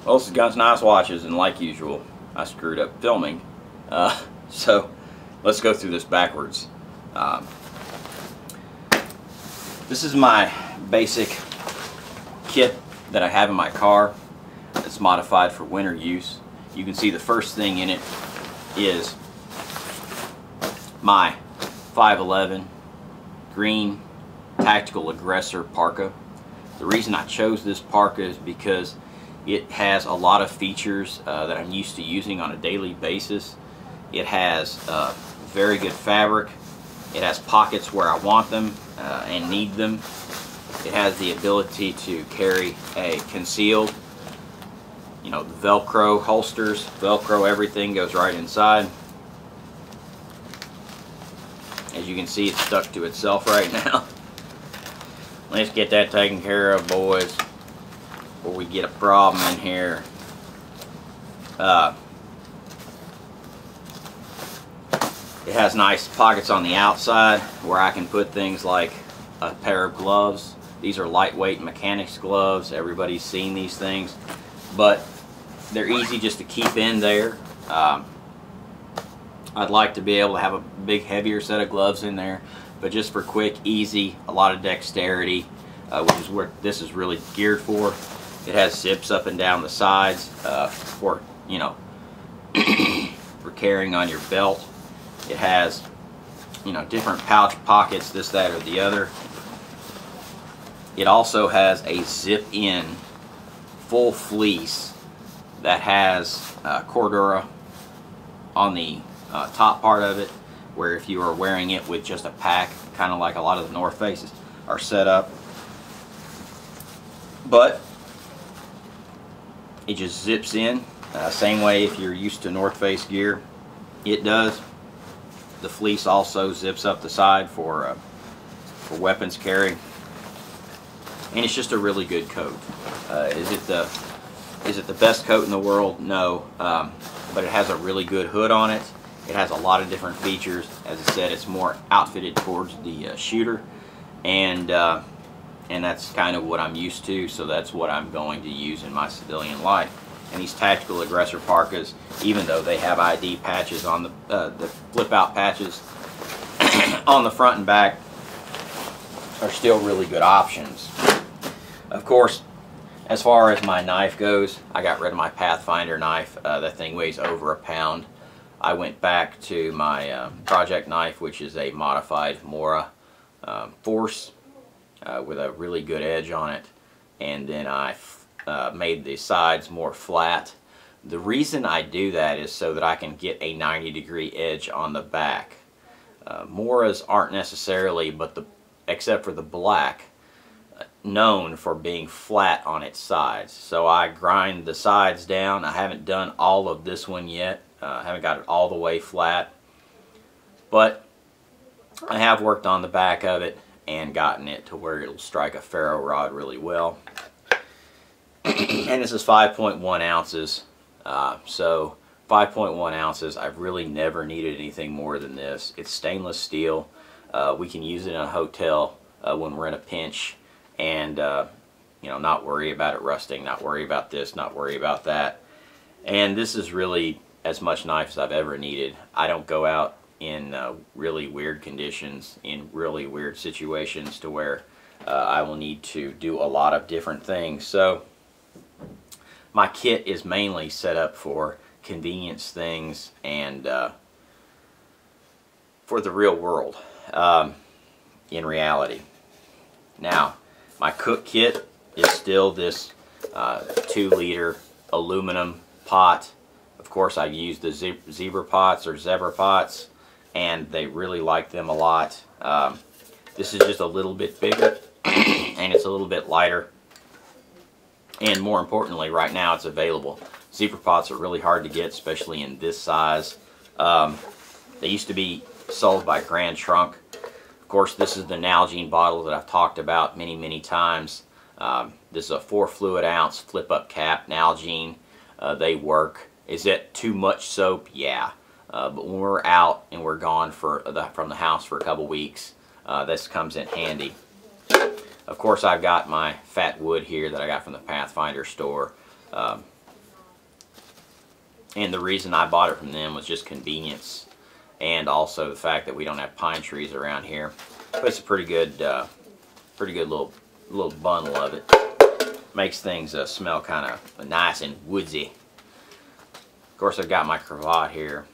Well, this gun's nice watches, and like usual, I screwed up filming. So let's go through this backwards. This is my basic kit that I have in my car. It's modified for winter use. You can see the first thing in it is my 511 green tactical Aggressor Parka. The reason I chose this Parka is because it has a lot of features that I'm used to using on a daily basis. It has very good fabric. It has pockets where I want them and need them. It has the ability to carry a concealed, you know, Velcro holsters. Velcro everything goes right inside. As you can see, it's stuck to itself right now. Let's get that taken care of, boys, before we get a problem in here. It has nice pockets on the outside where I can put things like a pair of gloves. These are lightweight mechanics gloves. Everybody's seen these things, but they're easy just to keep in there. I'd like to be able to have a big, heavier set of gloves in there, but just for quick, easy, a lot of dexterity, which is what this is really geared for. It has zips up and down the sides for, you know, for carrying on your belt. It has, you know, different pouch pockets, this, that, or the other. It also has a zip-in full fleece that has Cordura on the top part of it, where if you are wearing it with just a pack, kind of like a lot of the North Faces are set up. But it just zips in, same way if you're used to North Face gear, it does. The fleece also zips up the side for weapons carry, and it's just a really good coat. Is it the best coat in the world? No, but it has a really good hood on it. It has a lot of different features. As I said, it's more outfitted towards the shooter, and that's kind of what I'm used to, so that's what I'm going to use in my civilian life. And these tactical Aggressor Parkas, even though they have ID patches on the flip-out patches on the front and back, are still really good options. Of course, as far as my knife goes, I got rid of my Pathfinder knife. That thing weighs over a pound. I went back to my project knife, which is a modified Msr Force with a really good edge on it, and then I made the sides more flat. The reason I do that is so that I can get a 90-degree edge on the back. Msrs aren't necessarily, but except for the black, known for being flat on its sides. So I grind the sides down. I haven't done all of this one yet. I haven't got it all the way flat, but I have worked on the back of it and gotten it to where it'll strike a ferro rod really well. And this is 5.1 ounces. So 5.1 ounces, I've really never needed anything more than this. It's stainless steel. We can use it in a hotel when we're in a pinch, and you know, not worry about it rusting, not worry about this, not worry about that. And this is really as much knife as I've ever needed. I don't go out in really weird conditions, in really weird situations to where I will need to do a lot of different things. So my kit is mainly set up for convenience things and for the real world in reality. Now, my cook kit is still this 2-liter aluminum pot. Of course, I've used the zebra pots or zebra pots, and they really like them a lot. This is just a little bit bigger and it's a little bit lighter, and more importantly, right now it's available. Zebra pots are really hard to get, especially in this size. They used to be sold by Grand Trunk. Of course, this is the Nalgene bottle that I've talked about many times. This is a 4 fluid ounce flip up cap Nalgene. They work. Is it too much soap? Yeah. But when we're out and we're gone from the house for a couple weeks, this comes in handy. Of course, I've got my fat wood here that I got from the Pathfinder store. And the reason I bought it from them was just convenience, and also the fact that we don't have pine trees around here. But it's a pretty good little bundle of it. Makes things smell kind of nice and woodsy. Of course, I've got my cravat here,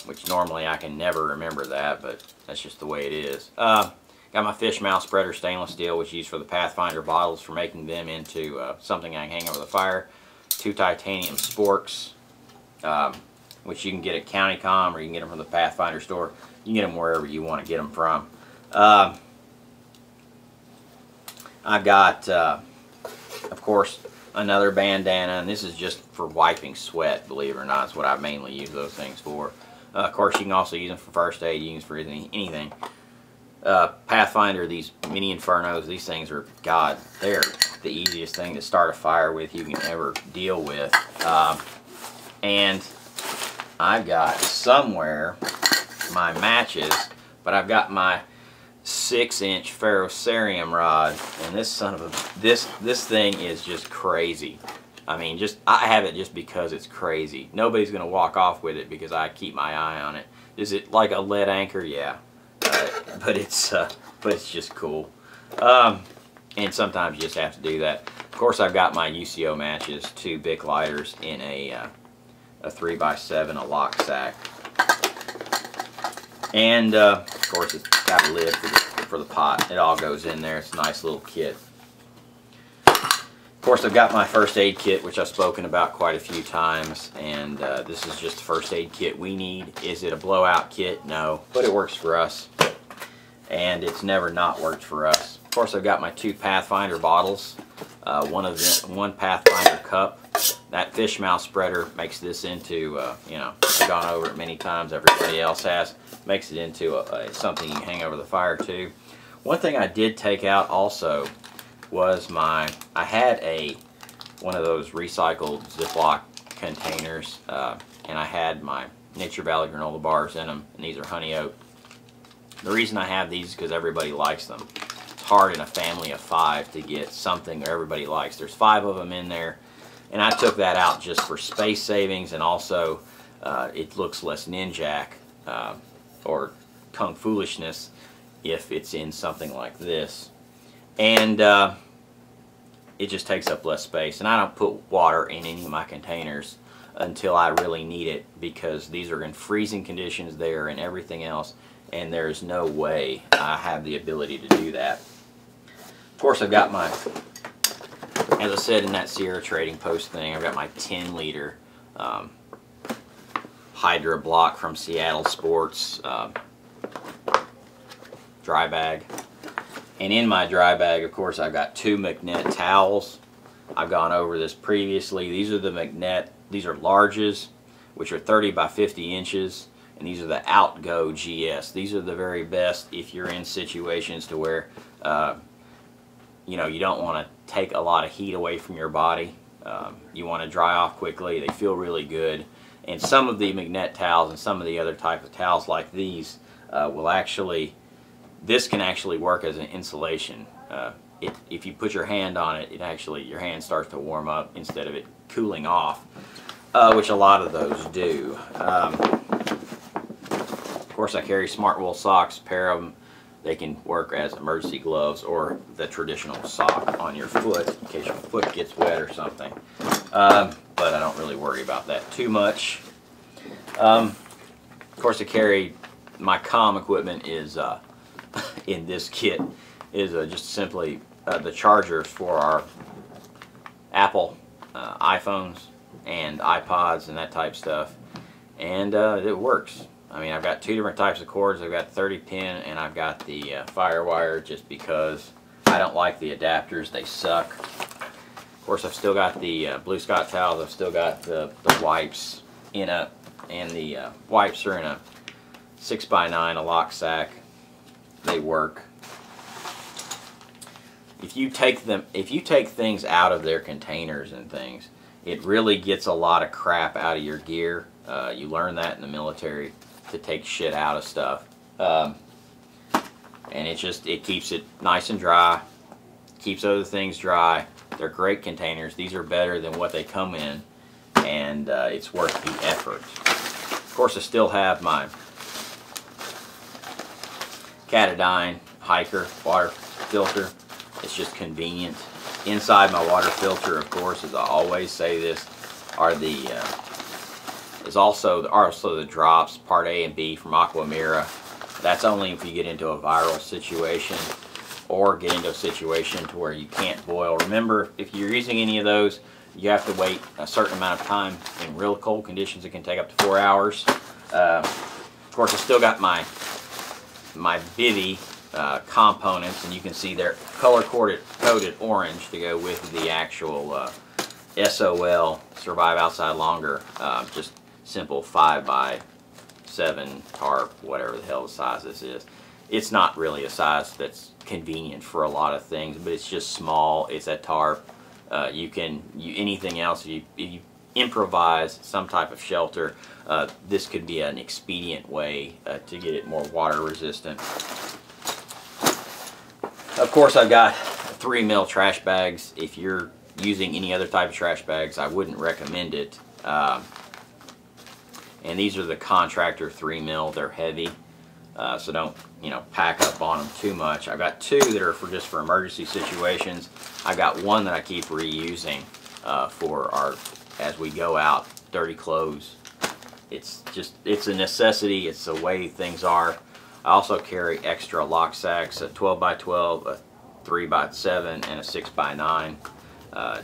which normally I can never remember that, but that's just the way it is. Got my fish mouth spreader stainless steel, which is used for the Pathfinder bottles for making them into something I can hang over the fire. 2 titanium sporks, which you can get at CountyCom, or you can get them from the Pathfinder store. You can get them wherever you want to get them from. I've got, of course, another bandana, and this is just for wiping sweat, believe it or not. That's what I mainly use those things for. Of course, you can also use them for first aid. You can use them for anything. Pathfinder, these mini Infernos, these things are, God, they're the easiest thing to start a fire with you can ever deal with. And I've got somewhere my matches, but I've got my 6-inch Ferrocerium Rod, and this son of a, this thing is just crazy. I mean, I have it just because it's crazy. Nobody's gonna walk off with it because I keep my eye on it. Is it like a lead anchor? Yeah, but it's just cool. And sometimes you just have to do that. Of course, I've got my UCO matches, 2 Bic lighters in a 3x7, a lock sack, and of course it's got a lid for the pot. It all goes in there. It's a nice little kit. Of course, I've got my first aid kit, which I've spoken about quite a few times, and this is just the first aid kit we need. Is it a blowout kit? No, but it works for us, and it's never not worked for us. Of course, I've got my 2 Pathfinder bottles, one Pathfinder cup. That fish mouth spreader makes this into, you know, I've gone over it many times, everybody else has, makes it into something you can hang over the fire too. One thing I did take out also was I had one of those recycled Ziploc containers, and I had my Nature Valley granola bars in them, and these are honey oat. The reason I have these is because everybody likes them. It's hard in a family of 5 to get something that everybody likes. There's 5 of them in there, and I took that out just for space savings, and also it looks less ninjack or kung foolishness if it's in something like this. And it just takes up less space, and I don't put water in any of my containers until I really need it, because these are in freezing conditions there and everything else, and there's no way I have the ability to do that. Of course, I've got my, as I said in that Sierra Trading Post thing, I've got my 10-liter Hydra block from Seattle Sports dry bag. And in my dry bag, of course, I've got 2 Mcnair Towels. I've gone over this previously. These are the Mcnair, these are larges, which are 30 by 50 inches. And these are the Outgo GS. These are the very best if you're in situations to where, you know, you don't want to take a lot of heat away from your body. You want to dry off quickly. They feel really good. And some of the Mcnair towels and some of the other type of towels like these will actually, this can actually work as an insulation. If you put your hand on it, your hand starts to warm up instead of it cooling off, which a lot of those do. Of course, I carry smart wool socks, a pair of them. They can work as emergency gloves or the traditional sock on your foot in case your foot gets wet or something. But I don't really worry about that too much. Of course, I carry my comm equipment is in this kit is just simply the chargers for our Apple iPhones and iPods and that type stuff, and it works. I mean, I've got 2 different types of cords. I've got 30 pin and I've got the Firewire, just because I don't like the adapters. They suck. Of course, I've still got the Blue Scott towels. I've still got the wipes and the wipes are in a 6x9, a lock sack. They work. If you take things out of their containers and things, it really gets a lot of crap out of your gear. You learn that in the military, to take shit out of stuff, and it keeps it nice and dry, keeps other things dry. They're great containers. These are better than what they come in, and it's worth the effort. Of course, I still have my Katadyn hiker water filter. It's just convenient. Inside my water filter, of course, as I always say this, are the is also the drops, part A and B from Aquamira. That's only if you get into a viral situation or get into a situation to where you can't boil. Remember, if you're using any of those, you have to wait a certain amount of time. In real cold conditions, it can take up to 4 hours. Of course, I still got my bivy components, and you can see they're color-coded orange to go with the actual SOL, Survive Outside Longer, just simple 5x7 tarp, whatever the hell the size this is. It's not really a size that's convenient for a lot of things, but it's just small. It's a tarp. Anything else, if you improvise some type of shelter, this could be an expedient way to get it more water resistant. Of course, I've got 3 mil trash bags. If you're using any other type of trash bags, I wouldn't recommend it. And these are the contractor 3 mil. They're heavy, so don't pack up on them too much. I've got 2 that are just for emergency situations. I've got 1 that I keep reusing as we go out, dirty clothes. It's a necessity. It's the way things are. I also carry extra lock sacks, a 12x12, a 3x7, and a 6x9,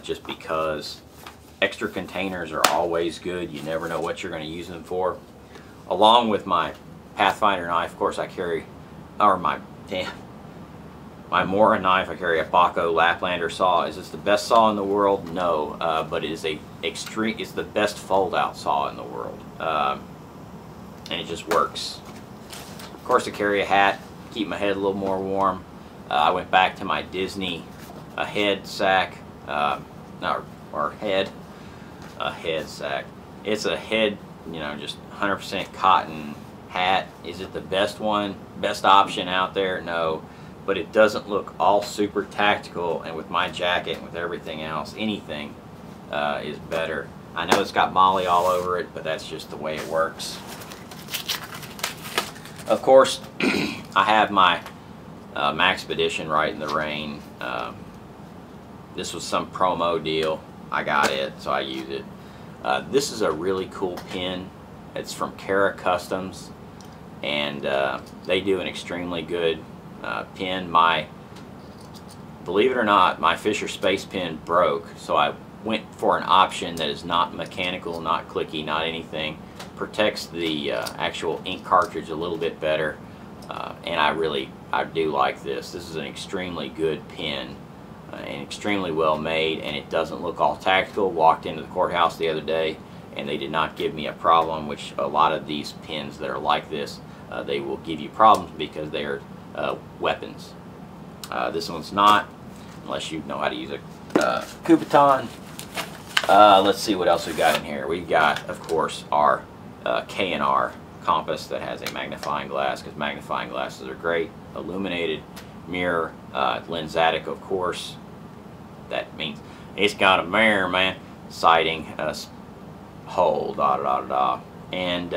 just because extra containers are always good. You never know what you're going to use them for. Along with my Pathfinder knife, of course, I carry, or my Msr knife, I carry a Baco Laplander saw. Is this the best saw in the world? No, but it is it's the best fold-out saw in the world, and it just works. Of course, I carry a hat, keep my head a little more warm. I went back to my Disney head sack, head sack. It's a head, just 100% cotton hat. Is it the best one, best option out there? No, but it doesn't look all super tactical, and with my jacket and with everything else, anything is better. I know it's got Molly all over it, but that's just the way it works. Of course, I have my Maxpedition Right in the Rain. This was some promo deal. I got it, so I use it. This is a really cool pin. It's from Kara Customs, and they do an extremely good pin. Believe it or not, my Fisher Space Pen broke, so I went for an option that is not mechanical, not clicky, not anything. Protects the actual ink cartridge a little bit better, and I do like this. This is an extremely good pen and extremely well made, and it doesn't look all tactical. Walked into the courthouse the other day and they did not give me a problem, which a lot of these pens that are like this, they will give you problems because they are weapons. This one's not, unless you know how to use a Kupiton. Let's see what else we got in here. We've got, of course, our K&R compass that has a magnifying glass, because magnifying glasses are great. Illuminated mirror, lensatic, of course. That means it's got a mirror, man. Sighting, hole, and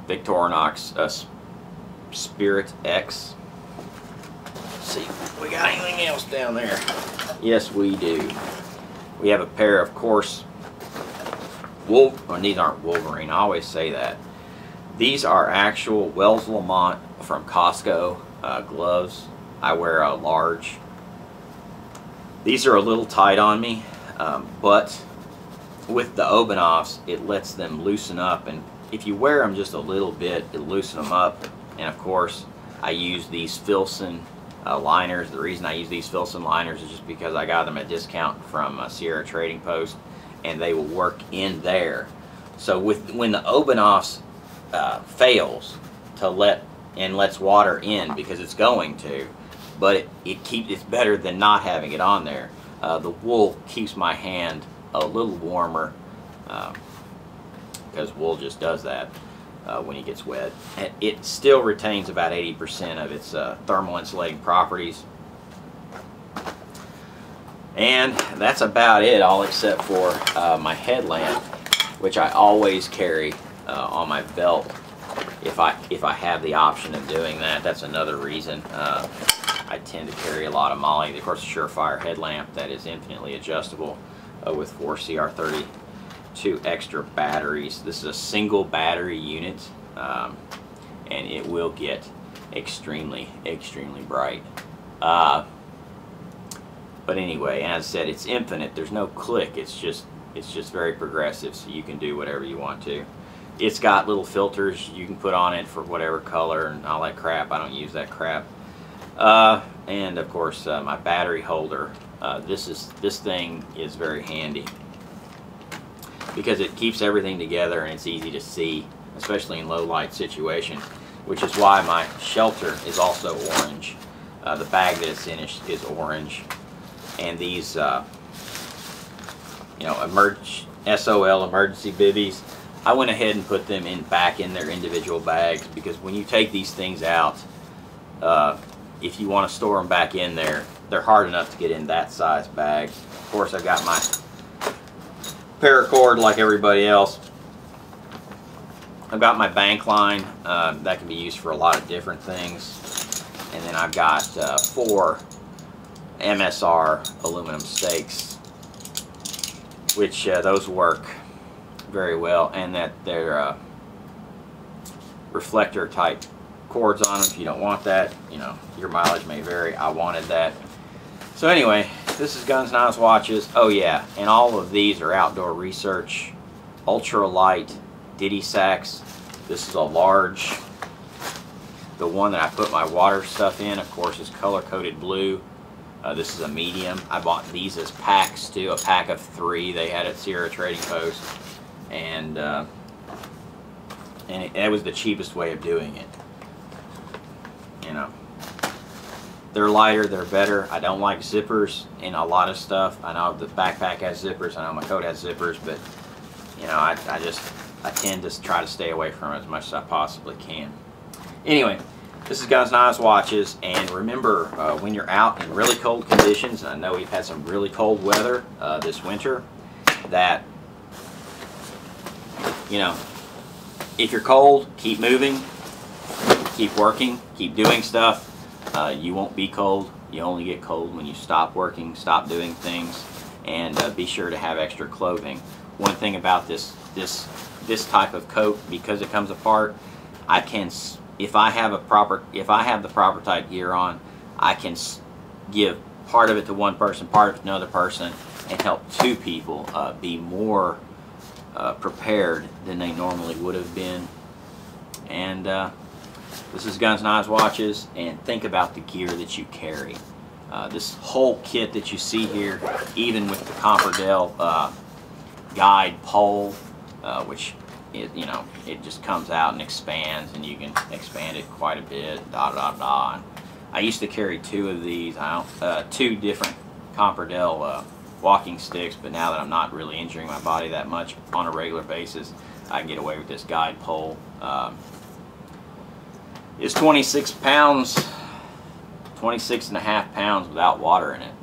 Victorinox Spirit X. Let's see if we got anything else down there. Yes, we do. We have a pair, of course, these aren't Wolverine, I always say that. These are actual Wells Lamont from Costco gloves. I wear a large. These are a little tight on me, but with the Obenovs, it lets them loosen up, and if you wear them just a little bit, it'll loosen them up. And of course, I use these Filson liners. The reason I use these Filson liners is just because I got them at discount from Sierra Trading Post, and they will work in there. So when the Obenovs fails to lets water in, because it's going to, but it's better than not having it on there. The wool keeps my hand a little warmer, because wool just does that when it gets wet. It still retains about 80% of its thermal insulating properties. And that's about it, all except for my headlamp, which I always carry on my belt if I have the option of doing that. That's another reason I tend to carry a lot of Molly. Of course, the Surefire headlamp that is infinitely adjustable with 4 CR32 extra batteries. This is a single battery unit, and it will get extremely bright. But anyway, as I said, it's infinite. There's no click. It's just very progressive, so you can do whatever you want to. It's got little filters you can put on it for whatever color and all that crap. I don't use that crap. And of course, my battery holder. This thing is very handy because it keeps everything together and it's easy to see, especially in low light situation. Which is why my shelter is also orange. The bag that it's in is orange. And these, SOL emergency bibbies, I went ahead and put them back in their individual bags, because when you take these things out, if you want to store them back in there, they're hard enough to get in that size bag. Of course, I've got my paracord like everybody else. I've got my bank line that can be used for a lot of different things. And then I've got 4 Msr Aluminum Stakes, which those work very well, and that they're reflector type cords on them. If you don't want that, your mileage may vary. I wanted that. So anyway, this is Guns, Knives, Watches. Oh yeah, and all of these are Outdoor Research, ultra light ditty sacks. This is a large. The one that I put my water stuff in, of course, is color-coded blue. This is a medium. I bought these as packs too, a pack of 3 they had at Sierra Trading Post, and it was the cheapest way of doing it. They're lighter, they're better. I don't like zippers in a lot of stuff. I know the backpack has zippers, I know my coat has zippers, but I tend to try to stay away from it as much as I possibly can. Anyway, this is Guns, Knives, Watches, and remember, when you're out in really cold conditions, and I know we've had some really cold weather this winter, that, if you're cold, keep moving, keep working, keep doing stuff. You won't be cold. You only get cold when you stop working, stop doing things, and be sure to have extra clothing. One thing about this type of coat, because it comes apart, I can, if I have the proper type gear on, I can give part of it to one person, part of it to another person, and help 2 people be more prepared than they normally would have been. And this is Guns, Knives, Watches, and think about the gear that you carry. This whole kit that you see here, even with the Comperdale guide pole, which it just comes out and expands, and you can expand it quite a bit. I used to carry 2 of these, 2 different Comperdale walking sticks, but now that I'm not really injuring my body that much on a regular basis, I can get away with this guide pole. It's 26 pounds, 26.5 pounds without water in it,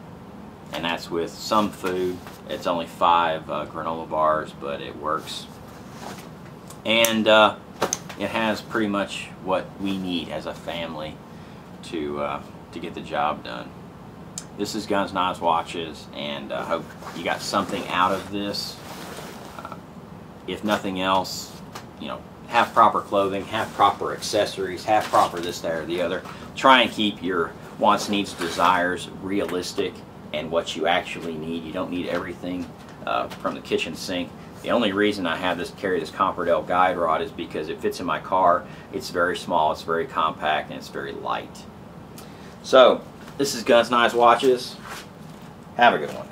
and that's with some food. It's only 5 granola bars, but it works, and it has pretty much what we need as a family to get the job done. This is Guns, Knives, Watches, and I hope you got something out of this. If nothing else, have proper clothing, have proper accessories, have proper this, that, or the other. Try and keep your wants, needs, desires realistic and what you actually need. You don't need everything from the kitchen sink. The only reason I have carry this Comperdale guide rod is because it fits in my car. It's very small, it's very compact, and it's very light. So, this is Guns, Knives, Watches. Have a good one.